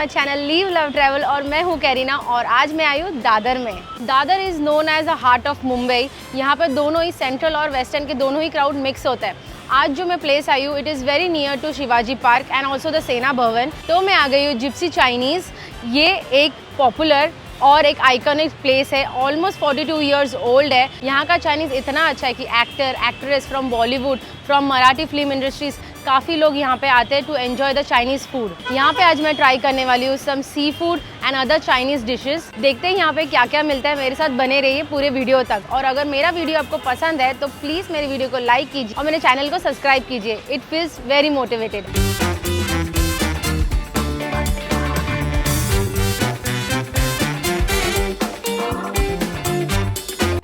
My channel leave love travel और मैं हूँ कैरीना और आज मैं आई हूँ दादर में। Dadar is known as a heart of Mumbai. यहाँ पर दोनों ही सेंट्रल और वेस्टर्न के दोनों ही क्राउड मिक्स होता है। आज जो मैं प्लेस आई हूँ it is very near to Shivaji Park and also the Sena Bhavan. तो मैं आ गई हूँ जिप्सी चाइनीज़। ये एक पॉपुलर और एक आइकॉनिक प्लेस है, ऑलमोस्ट 42 ईयर्स ओल्ड है। यहाँ का चाइनीज़ इतना अच्छा है कि actor actress from Bollywood, from Marathi film industries, काफ़ी लोग यहाँ पे आते हैं to enjoy the Chinese food. यहाँ पे आज मैं ट्राई करने वाली हूँ some seafood and other Chinese dishes. देखते हैं यहाँ पे क्या क्या मिलता है। मेरे साथ बने रहिए पूरे वीडियो तक। और अगर मेरा वीडियो आपको पसंद है तो प्लीज़ मेरे वीडियो को लाइक कीजिए और मेरे चैनल को सब्सक्राइब कीजिए। It feels very motivated.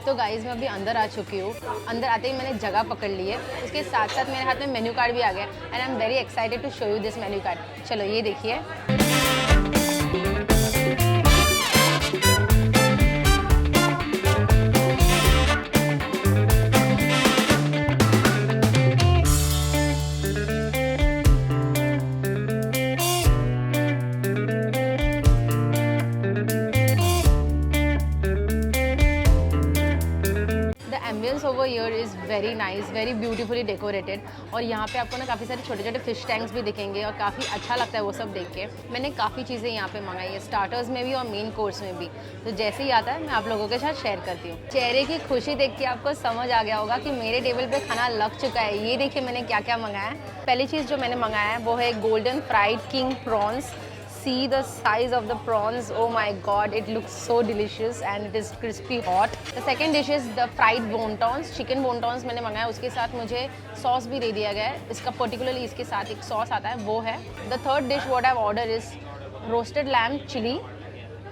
तो गाइस मैं अभी अंदर आ चुकी हूँ। अंदर आते ही मैंने जगह पकड़ ली है। उसके साथ साथ मेरे हाथ में मेन्यू कार्ड भी आ गया and I am very excited to show you this menu card. चलो ये देखिए। Ambience over here is very nice, very beautifully decorated. और यहाँ पे आपको ना काफ़ी सारे छोटे छोटे फिश टैंक्स भी दिखेंगे और काफ़ी अच्छा लगता है वो सब देख के। मैंने काफ़ी चीज़ें यहाँ पे मंगाई है, स्टार्टर्स में भी और मेन कोर्स में भी। तो जैसे ही आता है मैं आप लोगों के साथ शेयर करती हूँ। चेहरे की खुशी देख के आपको समझ आ गया होगा कि मेरे टेबल पर खाना लग चुका है। ये देखिए मैंने क्या क्या मंगाया है। पहली चीज़ जो मैंने मंगाया है वो है golden fried king prawns. See the size of the prawns. Oh my god, it looks so delicious and it is crispy hot. The second dish is the fried wontons. Chicken wontons मैंने मंगाया, उसके साथ मुझे sauce भी दे दिया गया है। इसका पर्टिकुलरली इसके साथ एक सॉस आता है, वो है। The third dish what I've ordered is roasted lamb chili.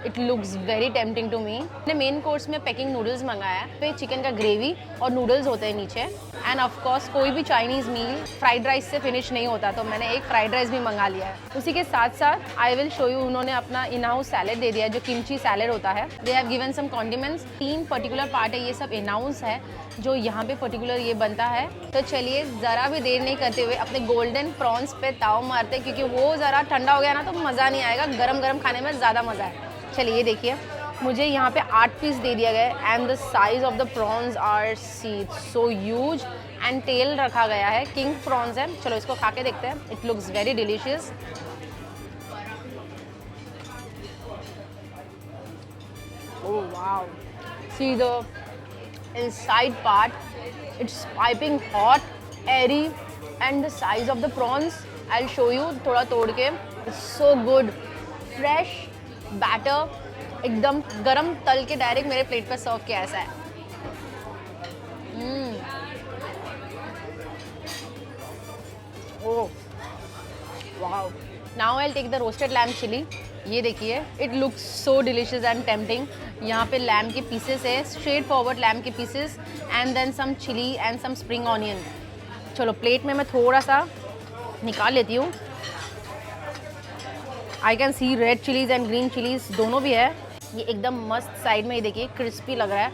It looks very tempting to me. मैंने मेन कोर्स में पैकिंग नूडल्स मंगाया है। पे चिकन का ग्रेवी और नूडल्स होते हैं नीचे। एंड ऑफ कोर्स कोई भी चाइनीज़ मील फ्राइड राइस से फिनिश नहीं होता, तो मैंने एक फ्राइड राइस भी मंगा लिया है। उसी के साथ साथ आई विल शो यू, उन्होंने अपना इन हाउस सैलेड दे दिया है जो किमची सैलेड होता है। They have given some condiments. 3 particular part है, ये सब इन हाउस है जो यहाँ पे पर्टिकुलर ये बनता है। तो चलिए ज़रा भी देर नहीं करते हुए अपने गोल्डन प्रॉन्स पे ताव मारते, क्योंकि वो ज़रा ठंडा हो गया ना तो मज़ा नहीं आएगा। गरम गरम खाने में ज़्यादा मज़ा है। चलिए ये देखिए, मुझे यहाँ पे 8 पीस दे दिया गया है and the size of the prawns are see so huge and tail रखा गया है। किंग प्रॉन्स है। चलो इसको खा के देखते हैं। It looks very delicious. Oh wow, see the inside part, it's piping hot, airy and the size of the prawns I will show you थोड़ा तोड़ के। It's so good, fresh batter, एकदम गरम तल के डायरेक्ट मेरे प्लेट पर सर्व किया। ऐसा है। Oh wow. Now I will take the roasted lamb chilli. ये देखिए, it looks so delicious and tempting. यहाँ पे लैम्ब के पीसेस है, स्ट्रेट फॉरवर्ड लैम्ब के pieces and then some chilli and some spring onion. चलो प्लेट में मैं थोड़ा सा निकाल लेती हूँ। I can see red chillies and green chillies दोनों भी है। ये एकदम मस्त साइड में, ये देखिए क्रिस्पी लग रहा है।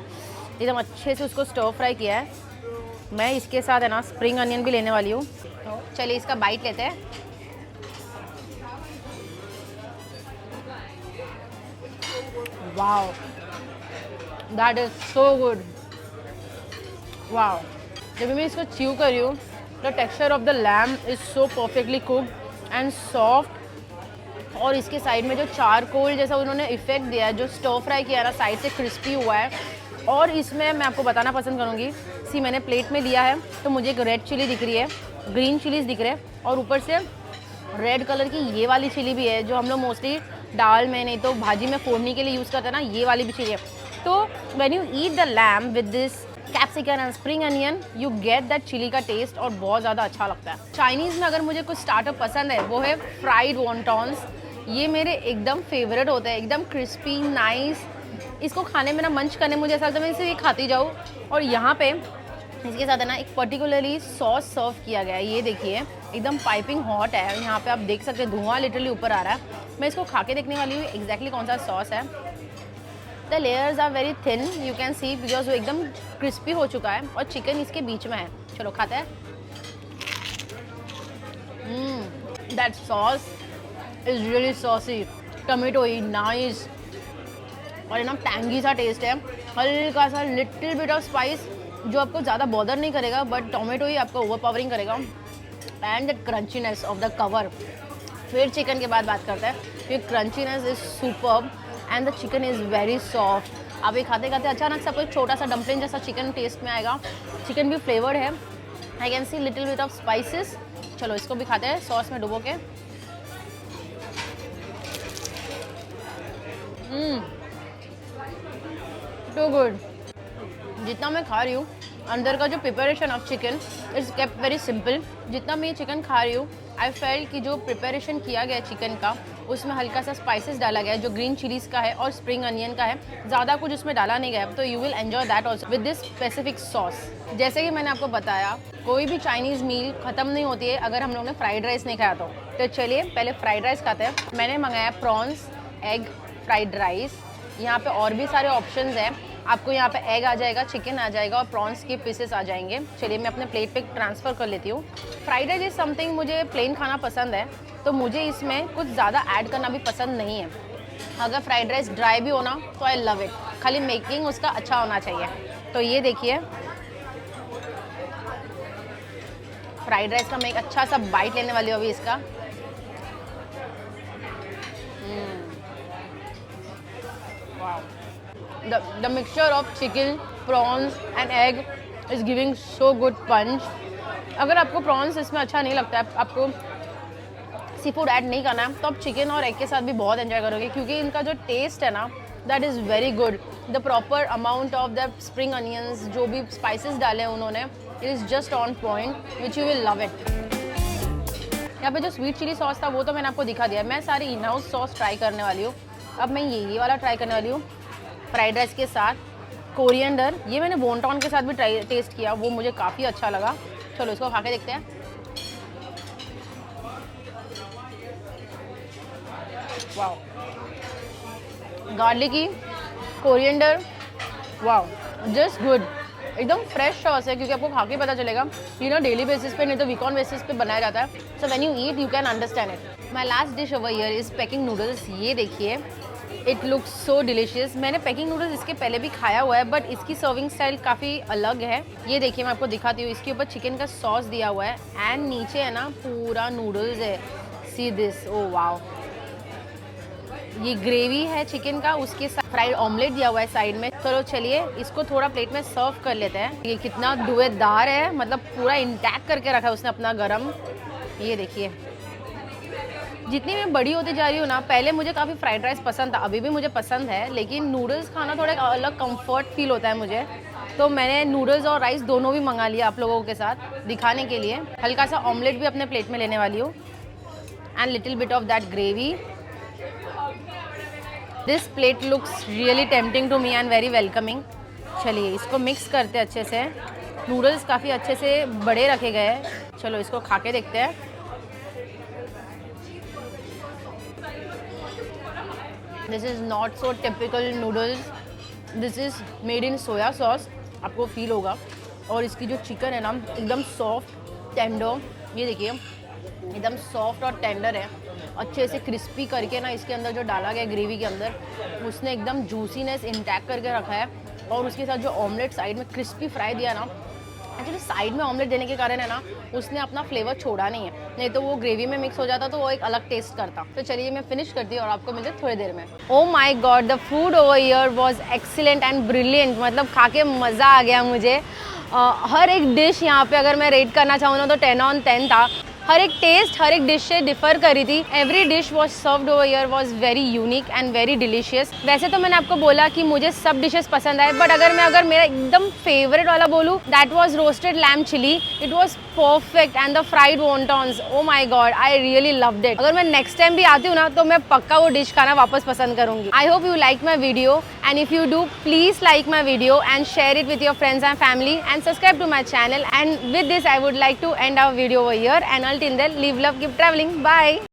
एकदम अच्छे से उसको स्टर फ्राई किया है। मैं इसके साथ है ना स्प्रिंग अनियन भी लेने वाली हूँ। चलिए इसका बाइट लेते हैं। Wow, that is so good. Wow, जब मैं इसको च्यू कर रही हूँ the texture of the lamb is so perfectly cooked and soft. और इसके साइड में जो चारकोल जैसा उन्होंने इफेक्ट दिया है, जो स्टर फ्राई किया है ना, साइड से क्रिस्पी हुआ है। और इसमें मैं आपको बताना पसंद करूँगी, सी मैंने प्लेट में लिया है तो मुझे एक रेड चिली दिख रही है, ग्रीन चिलीज़ दिख रहे हैं और ऊपर से रेड कलर की ये वाली चिली भी है जो हम लोग मोस्टली दाल में नहीं तो भाजी में फोड़ने के लिए यूज़ करते हैं ना, ये वाली भी चिली है। तो when you eat the lamb with this capsicum and spring onion you get that chilli का टेस्ट और बहुत ज़्यादा अच्छा लगता है। चाइनीज़ में अगर मुझे कुछ स्टार्टर पसंद है वो है फ्राइड वॉन्टॉन्स। ये मेरे एकदम फेवरेट होता है, एकदम क्रिस्पी नाइस। इसको खाने में ना मंच करने मुझे ऐसा लगता है मैं इसे खाती जाऊँ। और यहाँ पे इसके साथ है ना एक पर्टिकुलरली सॉस सर्व किया गया है। ये देखिए एकदम पाइपिंग हॉट है। यहाँ पे आप देख सकते हैं धुआं लिटरली ऊपर आ रहा है। मैं इसको खा के देखने वाली हूँ एग्जैक्टली कौन सा सॉस है। The layers are very thin, you can see, because वो एकदम क्रिस्पी हो चुका है और चिकन इसके बीच में है। चलो खाते हैं। That sauce is really saucy. Tomato he nice, और एकदम टैंगी सा टेस्ट है, हल्का सा लिटिल बिट ऑफ स्पाइस जो आपको ज़्यादा बॉदर नहीं करेगा, बट टोमेटो ही आपको ओवरपावरिंग करेगा, and the crunchiness of the cover. फिर चिकन के बाद बात करते हैं, क्योंकि crunchiness is superb and the chicken is very soft. आप ये खाते खाते अचानक से आपको एक छोटा सा डम्पलिंग जैसा चिकन टेस्ट में आएगा। चिकन भी फ्लेवर्ड है, I can see little bit of spices. चलो इसको भी खाते हैं सॉस में डुबो के। Too good. जितना मैं खा रही हूँ, अंदर का जो preparation of chicken is kept very simple. जितना मैं ये चिकन खा रही हूँ, आई फेल्ट कि जो प्रिपरेशन किया गया चिकन का, उसमें हल्का सा स्पाइसेस डाला गया है जो ग्रीन चिलीज़ का है और स्प्रिंग अनियन का है, ज़्यादा कुछ उसमें डाला नहीं गया, तो you will enjoy that also with this specific sauce. जैसे कि मैंने आपको बताया, कोई भी चाइनीज़ मील ख़त्म नहीं होती है अगर हम लोग ने फ्राइड राइस नहीं खाया तो चलिए पहले फ्राइड राइस खाते हैं। मैंने मंगाया प्रॉन्स एग फ्राइड राइस। यहाँ पे और भी सारे ऑप्शंस हैं, आपको यहाँ पे एग आ जाएगा, चिकन आ जाएगा और प्रॉन्स के पीसेस आ जाएंगे। चलिए मैं अपने प्लेट पे ट्रांसफ़र कर लेती हूँ। फ्राइड राइस इज़ समथिंग मुझे प्लेन खाना पसंद है, तो मुझे इसमें कुछ ज़्यादा ऐड करना भी पसंद नहीं है। अगर फ्राइड राइस ड्राई भी होना तो आई लव इट, खाली मेकिंग उसका अच्छा होना चाहिए। तो ये देखिए फ्राइड राइस का मैं एक अच्छा सा बाइट लेने वाली हूँ अभी इसका। The mixture of chicken, prawns and egg is giving so good punch. अगर आपको प्रॉन्स इसमें अच्छा नहीं लगता है, आपको सी फूड ऐड नहीं करना है, तो आप चिकन और एग के साथ भी बहुत एंजॉय करोगे, क्योंकि इनका जो टेस्ट है ना, that is very good. The proper amount of the spring onions, जो भी स्पाइसेस डाले हैं उन्होंने, it is just on point, which you will love it. यहाँ पे जो स्वीट चिली सॉस था वो तो मैंने आपको दिखा दिया। मैं सारी इन हाउस सॉस ट्राई करने वाली हूँ। अब मैं ये वाला ट्राई करने वाली हूँ फ्राइड राइस के साथ। कोरिएंडर, ये मैंने वोंटॉन के साथ भी टेस्ट किया, वो मुझे काफ़ी अच्छा लगा। चलो इसको खा के देखते हैं। Wow, garlicky, coriander, wow, just good. एकदम फ्रेश सॉस है, क्योंकि आपको खा के पता चलेगा ये ना डेली बेसिस पे नहीं तो वीक ऑन बेसिस पे बनाया जाता है। So when you eat you can understand it. My last dish over here is packing noodles. ये देखिए, इट लुक्स सो डिलीशियस। मैंने पैकिंग नूडल्स इसके पहले भी खाया हुआ है, बट इसकी सर्विंग स्टाइल काफ़ी अलग है। ये देखिए मैं आपको दिखाती हूँ। इसके ऊपर चिकन का सॉस दिया हुआ है एंड नीचे है ना पूरा नूडल्स है। See this, oh wow. ये ग्रेवी है चिकन का, उसके साथ फ्राइड ऑमलेट दिया हुआ है साइड में। चलो चलिए इसको थोड़ा प्लेट में सर्व कर लेते हैं। ये कितना धुएंधार है, मतलब पूरा इंटैक्ट करके रखा है उसने अपना गरम। ये देखिए, जितनी मैं बड़ी होती जा रही हूँ ना, पहले मुझे काफ़ी फ्राइड राइस पसंद था, अभी भी मुझे पसंद है, लेकिन नूडल्स खाना थोड़ा अलग कंफर्ट फील होता है मुझे। तो मैंने नूडल्स और राइस दोनों भी मंगा लिया आप लोगों के साथ दिखाने के लिए। हल्का सा ऑमलेट भी अपने प्लेट में लेने वाली हूँ and little bit of that gravy. This plate looks really tempting to me and very welcoming. चलिए इसको मिक्स करते हैं अच्छे से। नूडल्स काफ़ी अच्छे से बड़े रखे गए हैं। चलो इसको खा के देखते हैं। This is not so typical noodles, this is made in soya sauce, आपको फील होगा। और इसकी जो चिकन है ना, एकदम सॉफ्ट टेंडर। ये देखिए एकदम सॉफ्ट और टेंडर है, अच्छे से क्रिस्पी करके ना इसके अंदर जो डाला गया ग्रेवी के अंदर, उसने एकदम जूसीनेस इंटैक्ट करके रखा है। और उसके साथ जो ऑमलेट साइड में क्रिस्पी फ्राई दिया ना, एक्चुअली साइड में ऑमलेट देने के कारण है ना, उसने अपना फ्लेवर छोड़ा नहीं है, नहीं तो वो ग्रेवी में मिक्स हो जाता तो वो एक अलग टेस्ट करता। तो चलिए मैं फिनिश करती हूँ और आपको मिलते थोड़ी देर में। Oh my God, the food over here was excellent and brilliant. मतलब खा के मज़ा आ गया मुझे। हर एक डिश यहाँ पे अगर मैं रेट करना चाहूँ ना तो 10 on 10 था। हर एक टेस्ट हर एक डिश से डिफर करी थी। Every dish was served over here was very unique and very delicious. वैसे तो मैंने आपको बोला कि मुझे सब डिशेस पसंद आए, बट अगर मेरा एकदम फेवरेट वाला बोलूँ, that was roasted lamb chilli. It was perfect and the fried wontons, oh my god, I really loved it. अगर मैं नेक्स्ट टाइम भी आती हूँ ना तो मैं पक्का वो डिश खाना वापस पसंद करूँगी। I hope you like my video and if you do, please like my video and share it with your friends and family and subscribe to my channel. And with this I would like to end our video over here, and until then, live, love, keep traveling. Bye.